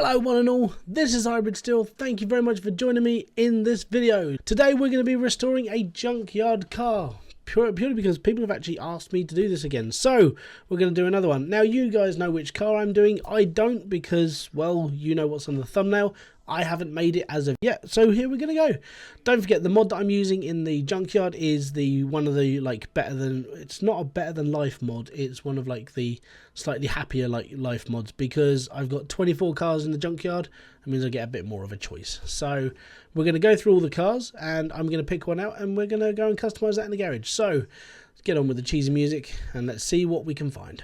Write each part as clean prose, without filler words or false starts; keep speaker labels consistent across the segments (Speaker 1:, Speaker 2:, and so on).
Speaker 1: Hello one and all, this is Hybridsteel. Thank you very much for joining me in this video. Today we're going to be restoring a junkyard car. Purely because people have actually asked me to do this again. So we're going to do another one. Now you guys know which car I'm doing. I don't because, well, you know what's on the thumbnail. I haven't made it as of yet, so here we're gonna go. Don't forget the mod that I'm using in the junkyard is the one of the it's not a better than life mod, it's one of like the slightly happier life mods, because I've got 24 cars in the junkyard. That means I get a bit more of a choice. So we're gonna go through all the cars and I'm gonna pick one out and we're gonna go and customize that in the garage. So let's get on with the cheesy music and let's see what we can find.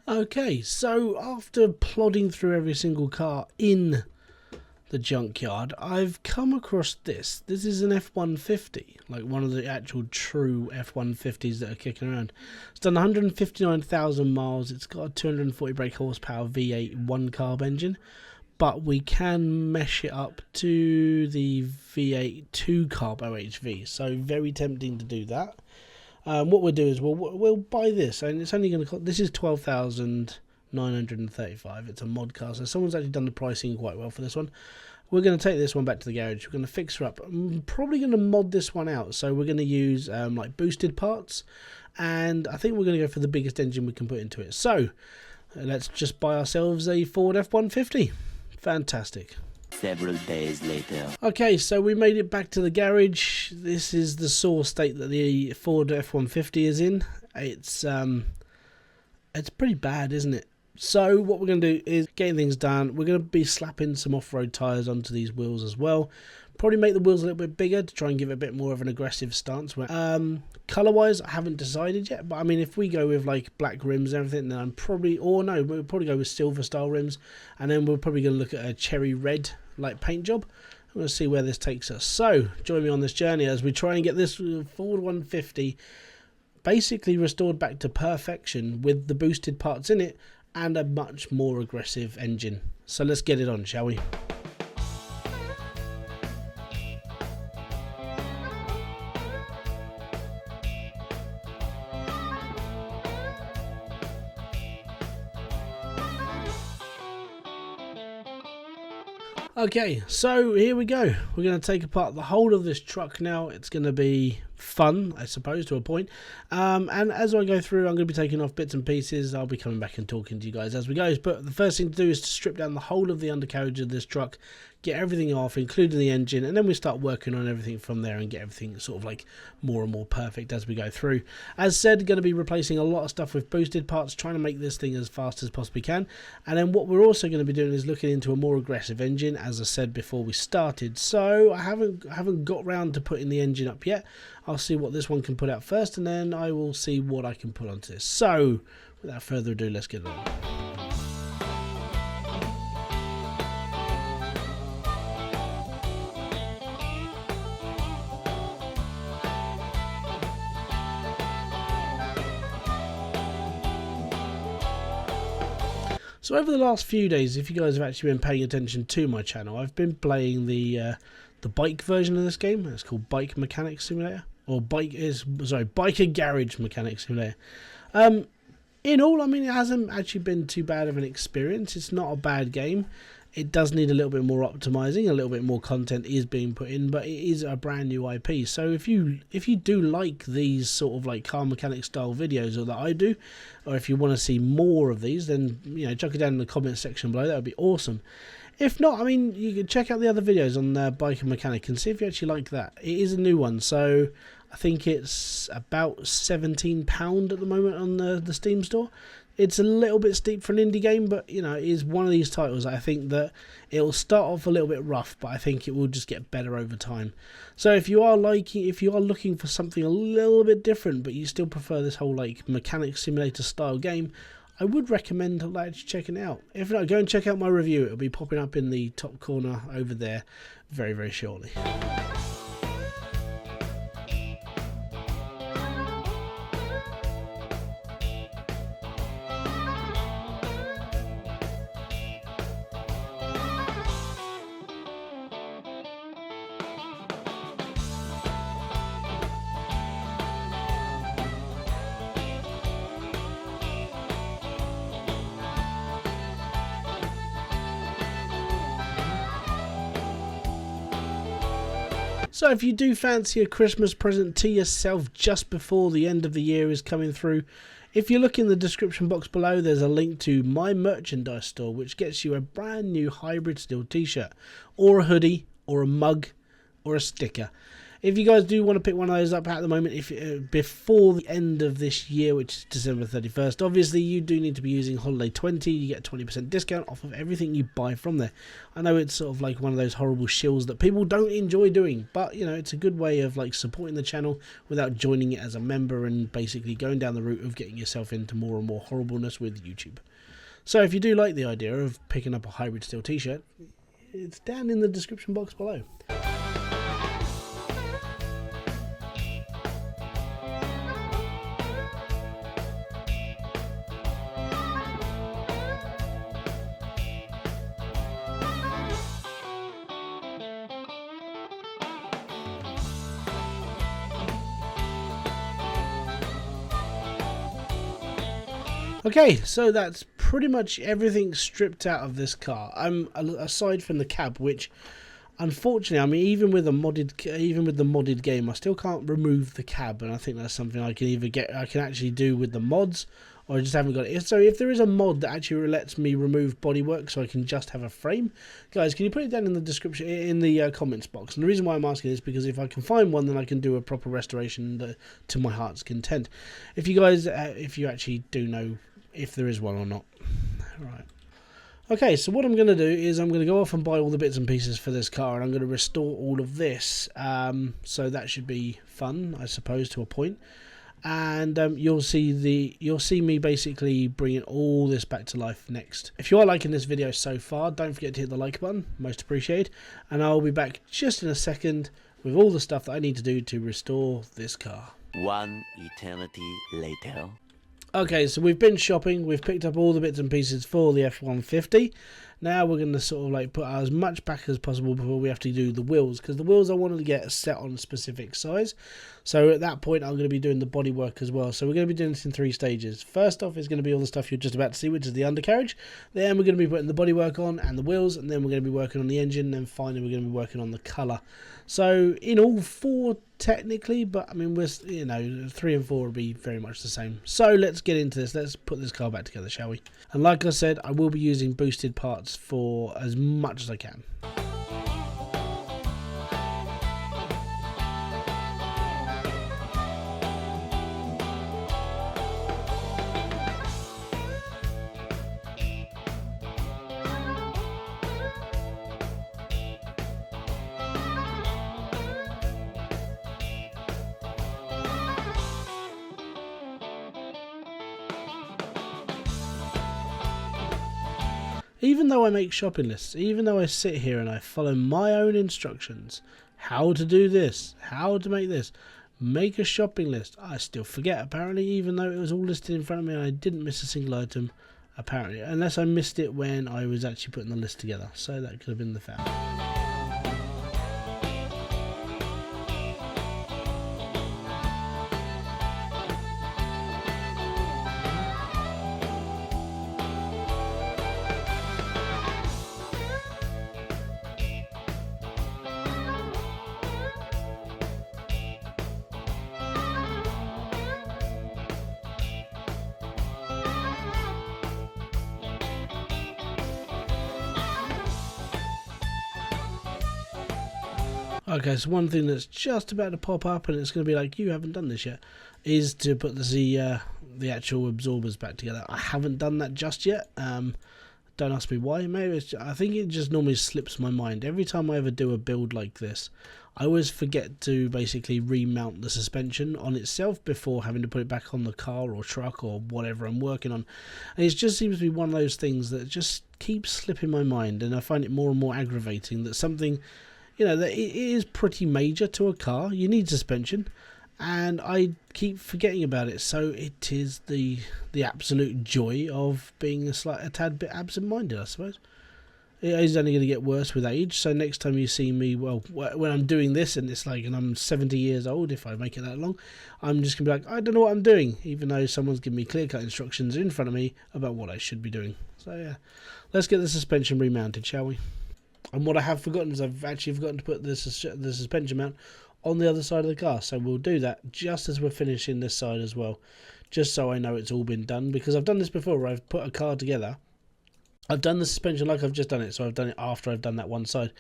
Speaker 1: Okay, so after plodding through every single car in the junkyard, I've come across this. This is an F150, like one of the actual true F150s that are kicking around. It's done 159,000 miles. It's got a 240 brake horsepower V8 one-carb engine, but we can mesh it up to the V8 two-carb OHV, so very tempting to do that. What we'll do is we'll buy this, and it's only going to cost. This is 12,935. It's a mod car, so someone's actually done the pricing quite well for this one. We're going to take this one back to the garage. We're going to fix her up. I'm probably going to mod this one out, so we're going to use like boosted parts, and I think we're going to go for the biggest engine we can put into it. So let's just buy ourselves a Ford F150. Fantastic.
Speaker 2: Several days later.
Speaker 1: Okay, so we made it back to the garage. This is the sore state that the Ford F150 is in. It's pretty bad, isn't it? So what we're going to do is getting things done. We're going to be slapping some off-road tyres onto these wheels as well. Probably make the wheels a little bit bigger to try and give it a bit more of an aggressive stance. Colour-wise, I haven't decided yet, but I mean, if we go with like black rims and everything, then we'll probably go with silver style rims, and then we're probably going to look at a cherry red like paint job. I'm going to see where this takes us. So join me on this journey as we try and get this Ford 150 basically restored back to perfection with the boosted parts in it and a much more aggressive engine. So let's get it on, shall we? Okay, so here we go. We're going to take apart the whole of this truck now. It's going to be fun, I suppose, to a point. And as I go through, I'm going to be taking off bits and pieces. I'll be coming back and talking to you guys as we go. But the first thing to do is to strip down the whole of the undercarriage of this truck, get everything off, including the engine, and then we start working on everything from there and get everything sort of like more and more perfect as we go through. As said, going to be replacing a lot of stuff with boosted parts, trying to make this thing as fast as possibly can. And then what we're also going to be doing is looking into a more aggressive engine, as I said before we started. So I haven't got round to putting the engine up yet. I'll see what this one can put out first, and then I will see what I can put onto this. So without further ado, let's get it on. So over the last few days, if you guys have actually been paying attention to my channel, I've been playing the bike version of this game. It's called Bike Mechanic Simulator, or Biker Garage Mechanic Simulator. In all, I mean, it hasn't actually been too bad of an experience. It's not a bad game. It does need a little bit more optimizing, a little bit more content is being put in, but it is a brand new IP. So if you do like these sort of like car mechanic style videos, or that I do, or if you want to see more of these, then chuck it down in the comment section below. That would be awesome. If not, I mean, you can check out the other videos on Biker Mechanic and see if you actually like that. It is a new one, so I think it's about £17 at the moment on the Steam store. It's a little bit steep for an indie game, but it is one of these titles. I think that it will start off a little bit rough, but I think it will just get better over time. So if you are looking for something a little bit different, but you still prefer this whole like mechanic simulator style game, I would recommend actually checking it out. If not, go and check out my review. It'll be popping up in the top corner over there very, very shortly. So if you do fancy a Christmas present to yourself just before the end of the year is coming through, if you look in the description box below, there's a link to my merchandise store, which gets you a brand new Hybridsteel t-shirt, or a hoodie, or a mug, or a sticker. If you guys do want to pick one of those up at the moment, before the end of this year, which is December 31st, obviously you do need to be using Holiday 20. You get a 20% discount off of everything you buy from there. I know it's sort of like one of those horrible shills that people don't enjoy doing, but it's a good way of like supporting the channel without joining it as a member and basically going down the route of getting yourself into more and more horribleness with YouTube. So if you do like the idea of picking up a Hybridsteel t-shirt, it's down in the description box below. Okay, so that's pretty much everything stripped out of this car. Aside from the cab, which unfortunately, I mean, even with the modded game, I still can't remove the cab, and I think that's something I can actually do with the mods, or I just haven't got it. So if there is a mod that actually lets me remove bodywork so I can just have a frame, guys, can you put it down in the description, in the comments box? And the reason why I'm asking is because if I can find one, then I can do a proper restoration to my heart's content. If you guys, if you actually do know if there is one or not. Right. Okay, so what I'm going to do is I'm going to go off and buy all the bits and pieces for this car, and I'm going to restore all of this. So that should be fun, I suppose, to a point. And you'll see me basically bringing all this back to life next. If you are liking this video so far, don't forget to hit the like button, most appreciated. And I'll be back just in a second with all the stuff that I need to do to restore this car.
Speaker 2: One eternity later.
Speaker 1: Okay, so we've been shopping, we've picked up all the bits and pieces for the F150. Now we're going to sort of like put as much back as possible before we have to do the wheels, because the wheels I wanted to get set on a specific size. So at that point I'm going to be doing the bodywork as well. So we're going to be doing this in 3 stages. First off is going to be all the stuff you're just about to see, which is the undercarriage. Then we're going to be putting the bodywork on and the wheels, and then we're going to be working on the engine, and then finally we're going to be working on the colour. So in all 4 technically, but I mean, we're 3 and 4 will be very much the same. So let's get into this. Let's put this car back together, shall we? And like I said, I will be using boosted parts for as much as I can. Even though I make shopping lists, even though I sit here and I follow my own instructions, how to do this, how to make this, make a shopping list, I still forget apparently, even though it was all listed in front of me and I didn't miss a single item. apparently, unless I missed it when I was actually putting the list together, so that could have been the fact. Okay, so one thing that's just about to pop up, and it's going to be like, you haven't done this yet, is to put the actual absorbers back together. I haven't done that just yet. Don't ask me why. Maybe I think it just normally slips my mind. Every time I ever do a build like this, I always forget to basically remount the suspension on itself before having to put it back on the car or truck or whatever I'm working on. And it just seems to be one of those things that just keeps slipping my mind, and I find it more and more aggravating that something, you know, that it is pretty major to a car. You need suspension, and I keep forgetting about it. So it is the absolute joy of being a tad bit absent-minded, I suppose. It is only going to get worse with age. So next time you see me, well, when I'm doing this, and it's like, and I'm 70 years old, if I make it that long, I'm just going to be like, I don't know what I'm doing, even though someone's given me clear-cut instructions in front of me about what I should be doing. So yeah, let's get the suspension remounted, shall we? And what I have forgotten is I've actually forgotten to put the suspension mount on the other side of the car. So we'll do that just as we're finishing this side as well. Just so I know it's all been done. Because I've done this before where I've put a car together. I've done the suspension like I've just done it. So I've done it after I've done that one side.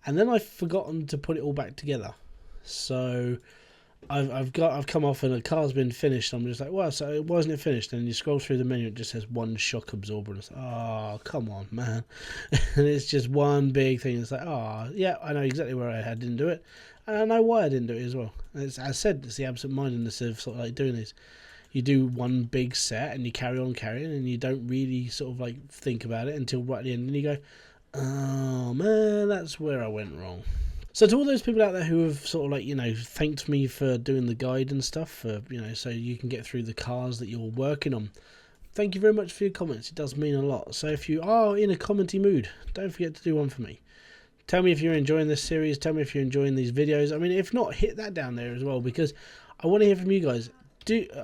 Speaker 1: And then I've forgotten to put it all back together. So I've come off and the car's been finished. I'm just like, well, so why isn't it finished? And you scroll through the menu, it just says one shock absorber. And it's like, oh, come on, man. And it's just one big thing. It's like, oh, yeah, I know exactly where I didn't do it. And I know why I didn't do it as well. And as I said, it's the absent-mindedness of sort of like doing this. You do one big set and you carry on carrying, and you don't really sort of like think about it until right at the end. And you go, oh, man, that's where I went wrong. So to all those people out there who have sort of like, you know, thanked me for doing the guide and stuff, for, you know, so you can get through the cars that you're working on, thank you very much for your comments. It does mean a lot. So if you are in a commenty mood, don't forget to do one for me. Tell me if you're enjoying this series. Tell me if you're enjoying these videos. I mean, if not, hit that down there as well, because I want to hear from you guys.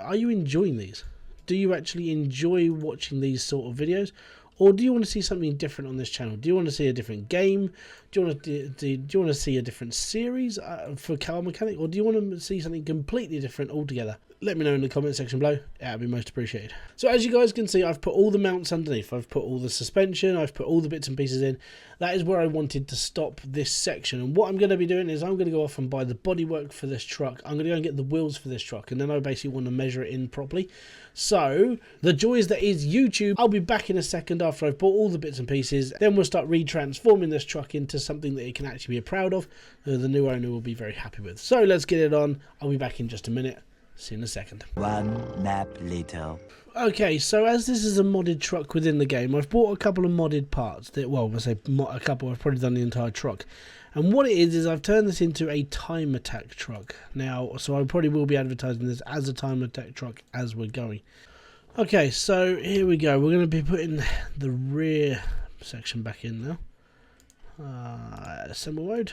Speaker 1: Are you enjoying these? Do you actually enjoy watching these sort of videos? Or do you want to see something different on this channel? Do you want to see a different game? Do you want to see a different series for car mechanic? Or do you want to see something completely different altogether? Let me know in the comment section below. That would be most appreciated. So as you guys can see, I've put all the mounts underneath. I've put all the suspension. I've put all the bits and pieces in. That is where I wanted to stop this section. And what I'm going to be doing is I'm going to go off and buy the bodywork for this truck. I'm going to go and get the wheels for this truck. And then I basically want to measure it in properly. So the joys that is YouTube. I'll be back in a second after I've bought all the bits and pieces. Then we'll start retransforming this truck into something that it can actually be proud of. The new owner will be very happy with. So let's get it on. I'll be back in just a minute. See you in a second.
Speaker 2: One nap later.
Speaker 1: Okay, so as this is a modded truck within the game, I've bought a couple of modded parts. Well, I say a couple, I've probably done the entire truck. And what it is I've turned this into a time attack truck. Now, so I probably will be advertising this as a time attack truck as we're going. Okay, so here we go. We're going to be putting the rear section back in now. Assemble mode.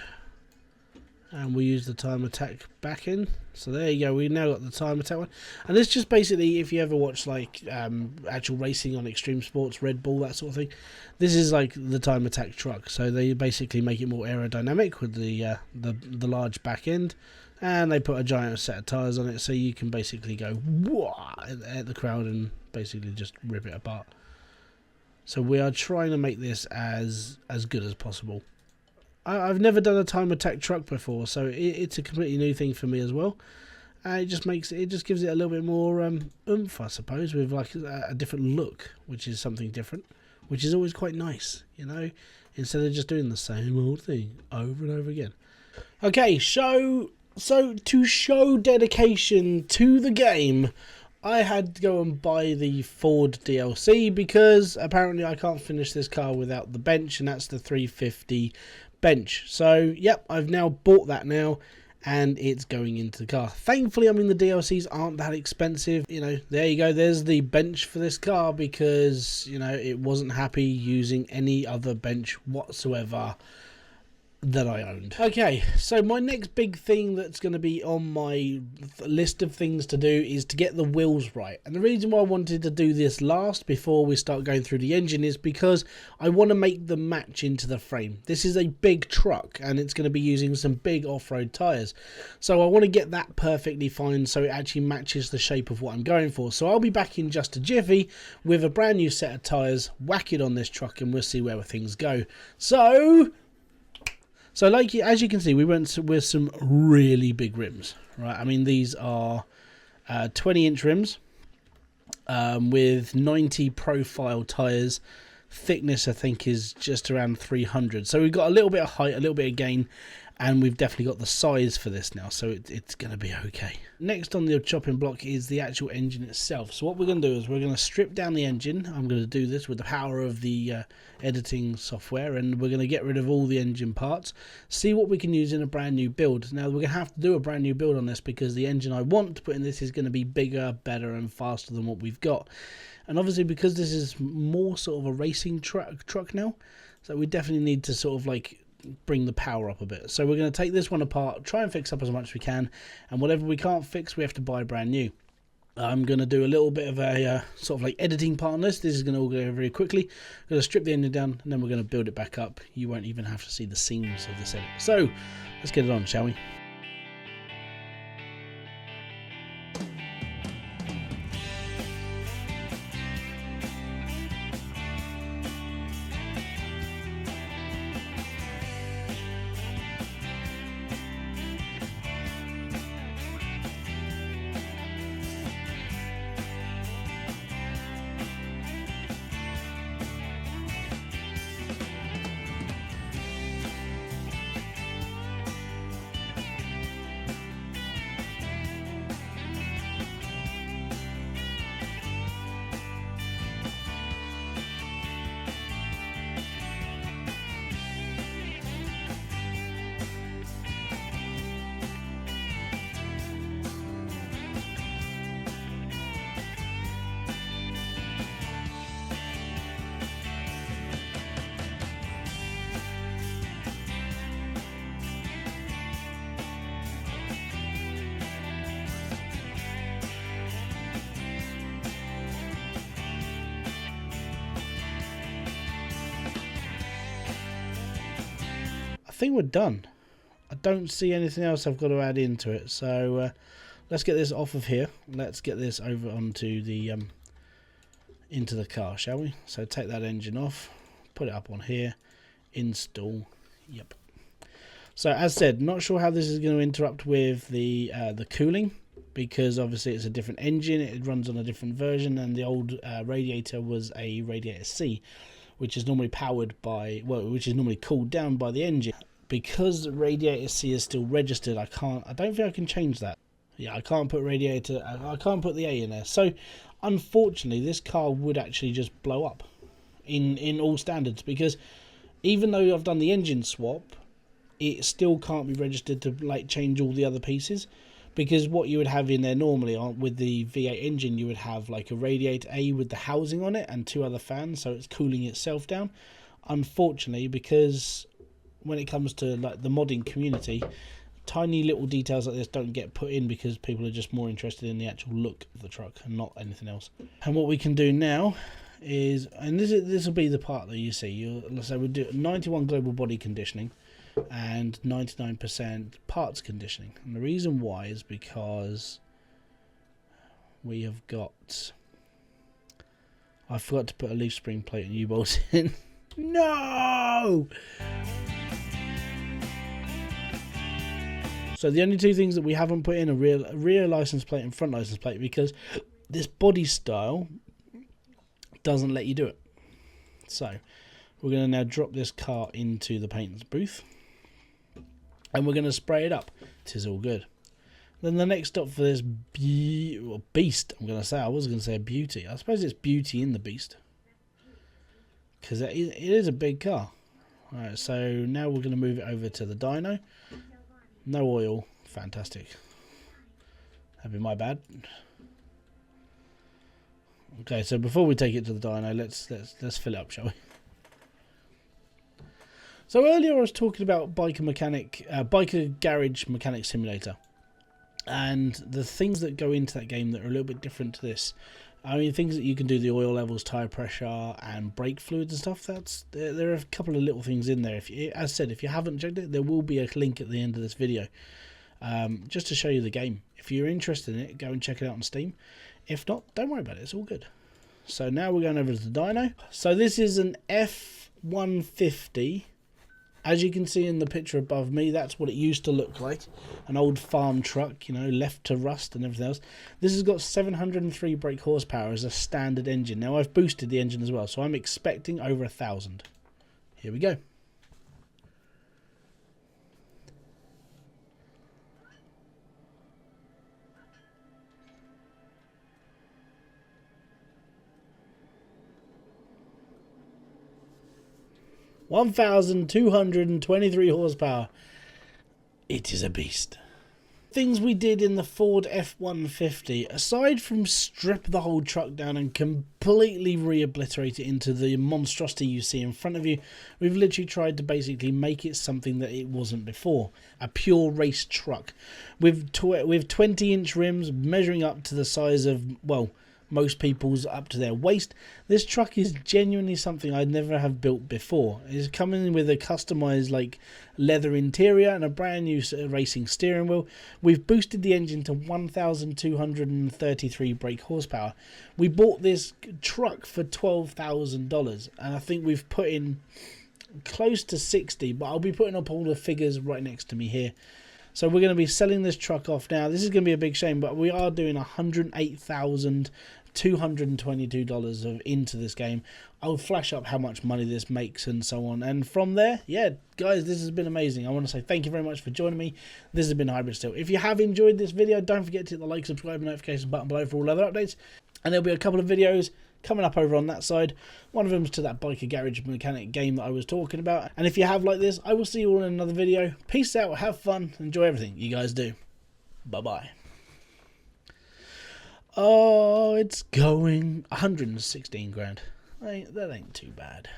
Speaker 1: And we use the time attack back in. So there you go, we now got the time attack one. And it's just basically, if you ever watch like actual racing on Extreme Sports, Red Bull, that sort of thing, this is like the time attack truck. So they basically make it more aerodynamic with the large back end, and they put a giant set of tyres on it, so you can basically go whoa at the crowd and basically just rip it apart. So we are trying to make this as good as possible. I've never done a time attack truck before, so it's a completely new thing for me as well. It just gives it a little bit more oomph, I suppose, with like a different look, which is something different, which is always quite nice, you know, instead of just doing the same old thing over and over again. Okay, so to show dedication to the game, I had to go and buy the Ford DLC because apparently I can't finish this car without the bench, and that's the 350 bench. So yep, I've now bought that now, and it's going into the car. Thankfully, I mean, the DLCs aren't that expensive. You know, there you go. There's the bench for this car, because, you know, it wasn't happy using any other bench whatsoever that I owned. Okay, so my next big thing that's going to be on my list of things to do is to get the wheels right. And the reason why I wanted to do this last before we start going through the engine is because I want to make them match into the frame. This is a big truck and it's going to be using some big off-road tyres. So I want to get that perfectly fine so it actually matches the shape of what I'm going for. So I'll be back in just a jiffy with a brand new set of tyres, whack it on this truck, and we'll see where things go. So like, as you can see, we went with some really big rims, right? I mean, these are 20-inch rims with 90 profile tyres. Thickness, I think, is just around 300. So we've got a little bit of height, a little bit of gain, and we've definitely got the size for this now, so it's going to be okay. Next on the chopping block is the actual engine itself. So what we're going to do is we're going to strip down the engine. I'm going to do this with the power of the editing software, and we're going to get rid of all the engine parts, see what we can use in a brand new build. Now, we're going to have to do a brand new build on this because the engine I want to put in this is going to be bigger, better, and faster than what we've got. And obviously, because this is more sort of a racing truck now, so we definitely need to sort of like bring the power up a bit. So we're going to take this one apart, try and fix up as much as we can, and whatever we can't fix, we have to buy brand new. I'm going to do a little bit of a sort of like editing part on this. This is going to all go very quickly. I'm going to strip the engine down, and then we're going to build it back up. You won't even have to see the seams of this edit. So let's get it on, shall we? I think we're done. I don't see anything else I've got to add into it, so let's get this off of here. Let's get this over onto the into the car, shall we? So take that engine off, put it up on here, install. Yep. So as said, not sure how this is going to interrupt with the cooling, because obviously it's a different engine, it runs on a different version, and the old Radiator was a Radiator C, which is normally powered by, well, which is normally cooled down by the engine. Because Radiator C is still registered, I don't think I can change that. Yeah, I can't put Radiator, I can't put the A in there. So unfortunately, this car would actually just blow up in all standards, because even though I've done the engine swap, it still can't be registered to like change all the other pieces. Because what you would have in there normally with the V8 engine, you would have like a Radiator A with the housing on it and two other fans, so it's cooling itself down. Unfortunately, because when it comes to like the modding community, tiny little details like this don't get put in because people are just more interested in the actual look of the truck and not anything else. And what we can do now is, and this will be the part that you see, let's say we'll do 91 global body conditioning and 99% parts conditioning. And the reason why is because we have got, I forgot to put a leaf spring plate and U-bolts in. No! So the only two things that we haven't put in are rear license plate and front license plate, because this body style doesn't let you do it. So we're going to now drop this car into the paint's booth, and we're going to spray it up. It is all good. Then the next stop for this beast, I'm going to say, I was going to say beauty. I suppose it's beauty in the beast, because it is a big car. Alright, so now we're going to move it over to the dyno. No oil. Fantastic. That'd be my bad. Okay, so before we take it to the dyno, let's fill it up, shall we? So earlier I was talking about biker garage mechanic simulator, and the things that go into that game that are a little bit different to this. I mean, things that you can do, the oil levels, tire pressure, and brake fluids and stuff. There are a couple of little things in there. As I said, if you haven't checked it, there will be a link at the end of this video, just to show you the game. If you're interested in it, go and check it out on Steam. If not, don't worry about it. It's all good. So now we're going over to the dyno. So this is an F150. As you can see in the picture above me, that's what it used to look like. An old farm truck, you know, left to rust and everything else. This has got 703 brake horsepower as a standard engine. Now, I've boosted the engine as well, so I'm expecting over 1,000. Here we go. (1,223 horsepower). It is a beast. Things we did in the Ford F150, aside from strip the whole truck down and completely re-obliterate it into the monstrosity you see in front of you, we've literally tried to basically make it something that it wasn't before. A pure race truck with 20-inch rims measuring up to the size of, well, most people's up to their waist. This truck is genuinely something I'd never have built before. It's coming with a customized like leather interior and a brand new racing steering wheel. We've boosted the engine to 1,233 brake horsepower. We bought this truck for $12,000 and I think we've put in close to 60, but I'll be putting up all the figures right next to me here. So we're going to be selling this truck off now. This is going to be a big shame, but we are doing $108,222 into this game. I'll flash up how much money this makes and so on. And from there, yeah, guys, this has been amazing. I want to say thank you very much for joining me. This has been Hybridsteel. If you have enjoyed this video, don't forget to hit the like, subscribe, and notification button below for all other updates. And there'll be a couple of videos coming up over on that side. One of them is to that biker garage mechanic game that I was talking about. And if you have like this, I will see you all in another video. Peace out, have fun, enjoy everything you guys do. Bye bye. Oh, it's going 116 grand. That ain't too bad.